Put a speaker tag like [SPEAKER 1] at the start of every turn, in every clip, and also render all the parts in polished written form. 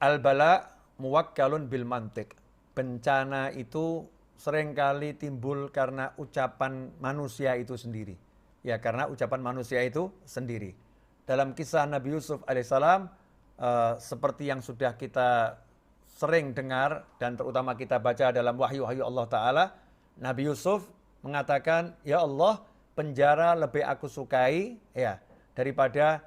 [SPEAKER 1] Al-bala muwakkalun bil mantik. Bencana itu seringkali timbul karena ucapan manusia itu sendiri. Ya, karena ucapan manusia itu sendiri. Dalam kisah Nabi Yusuf alaihissalam, seperti yang sudah kita sering dengar dan terutama kita baca dalam wahyu-wahyu Allah Ta'ala, Nabi Yusuf mengatakan, ya Allah, penjara lebih aku sukai ya daripada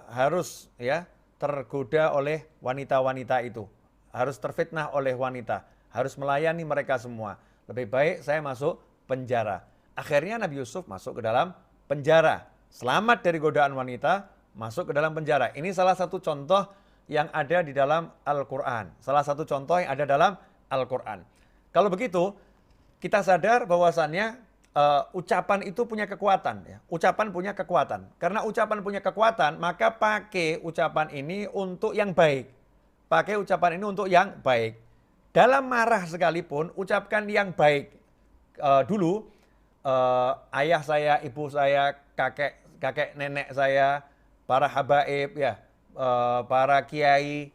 [SPEAKER 1] harus ya tergoda oleh wanita-wanita itu, harus terfitnah oleh wanita, harus melayani mereka semua. Lebih baik saya masuk penjara. Akhirnya Nabi Yusuf masuk ke dalam penjara, selamat dari godaan wanita, masuk ke dalam penjara. Ini salah satu contoh yang ada di dalam Al-Quran. Salah satu contoh yang ada dalam Al-Quran. Kalau begitu, kita sadar bahwasannya ucapan itu punya kekuatan. Ya. Ucapan punya kekuatan. Karena ucapan punya kekuatan, maka pakai ucapan ini untuk yang baik. Pakai ucapan ini untuk yang baik. Dalam marah sekalipun, ucapkan yang baik. Dulu, ayah saya, ibu saya, kakek nenek saya, para habaib, ya, para kiai,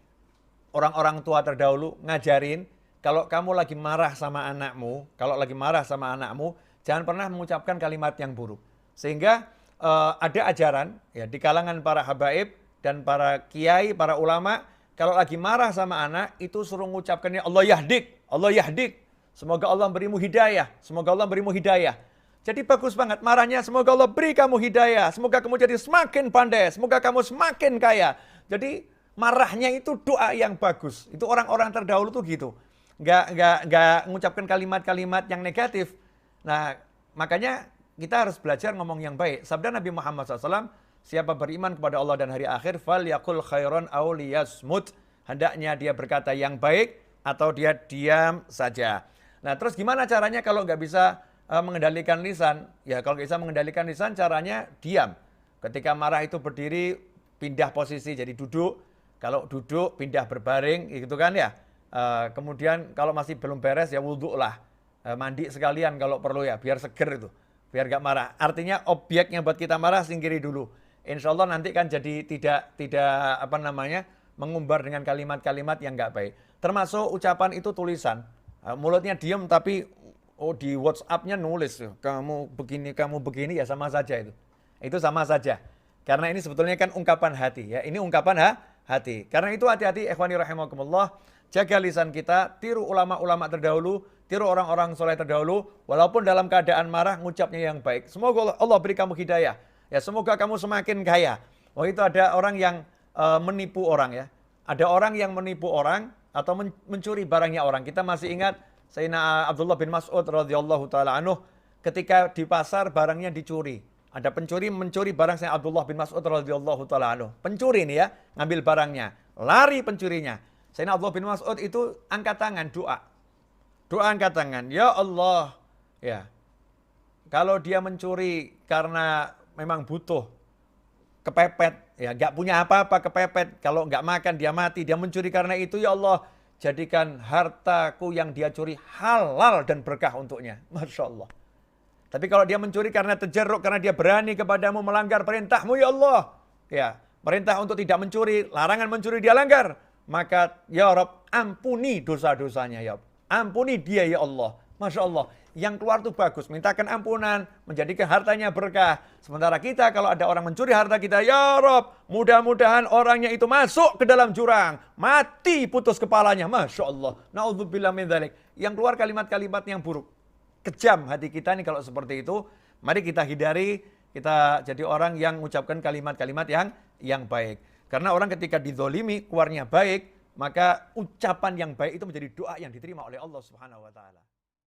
[SPEAKER 1] orang-orang tua terdahulu ngajarin, kalau kamu lagi marah sama anakmu, jangan pernah mengucapkan kalimat yang buruk. Sehingga ada ajaran ya di kalangan para habaib dan para kiai, para ulama, kalau lagi marah sama anak, itu suruh mengucapkannya Allah yahdik, Allah yahdik. Semoga Allah berimu hidayah, semoga Allah berimu hidayah. Jadi bagus banget marahnya, semoga Allah beri kamu hidayah, semoga kamu jadi semakin pandai, semoga kamu semakin kaya. Jadi marahnya itu doa yang bagus. Itu orang-orang terdahulu tuh gitu. Nggak mengucapkan kalimat-kalimat yang negatif. Nah, makanya kita harus belajar ngomong yang baik. Sabda Nabi Muhammad SAW, siapa beriman kepada Allah dan hari akhir, fal yakul khairon aw liyasmut. Hendaknya dia berkata yang baik atau dia diam saja. Nah, terus gimana caranya kalau nggak bisa mengendalikan lisan? Ya, kalau nggak bisa mengendalikan lisan, caranya diam. Ketika marah itu berdiri, pindah posisi jadi duduk. Kalau duduk, pindah berbaring, gitu kan ya. Kemudian kalau masih belum beres, ya wudhu lah. Mandi sekalian kalau perlu ya, biar seger itu. Biar gak marah. Artinya objeknya buat kita marah, singkiri dulu. Insya Allah nanti kan jadi tidak mengumbar dengan kalimat-kalimat yang gak baik. Termasuk ucapan itu tulisan. Mulutnya diam tapi di WhatsApp-nya nulis. Kamu begini, ya sama saja itu. Itu sama saja. Karena ini sebetulnya kan ungkapan hati. Ya. Ini ungkapan hati. Karena itu hati-hati, ikhwani rahimakumullah. Jaga lisan kita, tiru ulama-ulama terdahulu, tiru orang-orang soleh terdahulu, walaupun dalam keadaan marah, ngucapnya yang baik. Semoga Allah beri kamu hidayah. Ya, semoga kamu semakin kaya. Oh, itu ada orang yang menipu orang ya. Ada orang yang menipu orang atau mencuri barangnya orang. Kita masih ingat Sayyidina Abdullah bin Mas'ud radhiyallahu taala anhu ketika di pasar barangnya dicuri. Ada pencuri mencuri barang Sayyidina Abdullah bin Mas'ud radhiyallahu taala anhu. Pencuri nih ya, ngambil barangnya. Lari pencurinya. Sayyidina Abdullah bin Mas'ud itu angkat tangan doa. Doa angkat tangan. Ya Allah, ya. Kalau dia mencuri karena memang butuh, kepepet, ya nggak punya apa-apa, kepepet. Kalau nggak makan dia mati. Dia mencuri karena itu, ya Allah, jadikan hartaku yang dia curi halal dan berkah untuknya. Masya Allah. Tapi kalau dia mencuri karena tejeruk, karena dia berani kepadamu melanggar perintahmu, ya Allah. Ya, perintah untuk tidak mencuri, larangan mencuri dia langgar. Maka ya Rabb, ampuni dosa-dosanya ya Rabb. Ampuni dia ya Allah. Masya Allah. Yang keluar itu bagus. Mintakan ampunan. Menjadikan hartanya berkah. Sementara kita kalau ada orang mencuri harta kita. Ya Rabb, mudah-mudahan orangnya itu masuk ke dalam jurang. Mati putus kepalanya. Masya Allah. Na'udzubillah min dzalik. Yang keluar kalimat-kalimat yang buruk. Kejam hati kita nih kalau seperti itu. Mari kita hindari. Kita jadi orang yang mengucapkan kalimat-kalimat yang baik. Karena orang ketika dizolimi, keluarnya baik, maka ucapan yang baik itu menjadi doa yang diterima oleh Allah Subhanahu wa Ta'ala.